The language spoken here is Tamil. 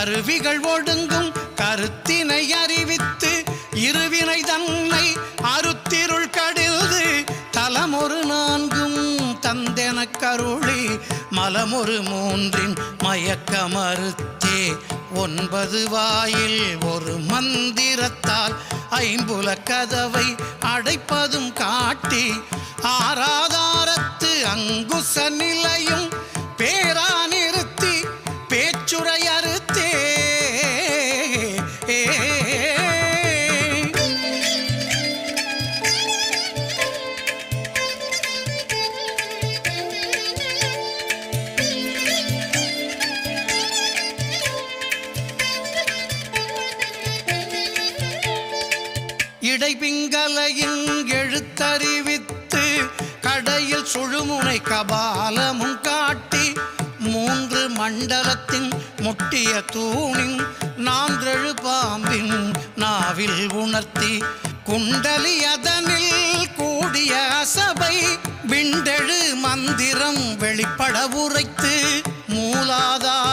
கருவிகள் ஒடுங்கும் கருத்தினை அறிவித்து இருவினை தன்னை அருத்திருள் கடில்து தலமொரு நான்கும் தந்தென கருளி மலமொரு மூன்றின் மயக்க மறுத்தே 9 வாயில் ஒரு மந்திரத்தால் ஐம்புல கதவை அடைப்பதும் காட்டி ஆராதாரத்து அங்குச நிலையும் பேரா நிறுத்தி பேச்சுரை அறுத்தே இடைபிங்கலையின் எழுத்தறிவித்து கடையில் சுழுமுனை கபாலமும் காட்டி 3 மண்டலத்தின் முட்டிய தூணின் 4 பாம்பின் நாவில் உணர்த்தி குண்டலி அதனில் கூடிய அசபை விண்டெழு மந்திரம் வெளிப்பட உரைத்து மூலாதார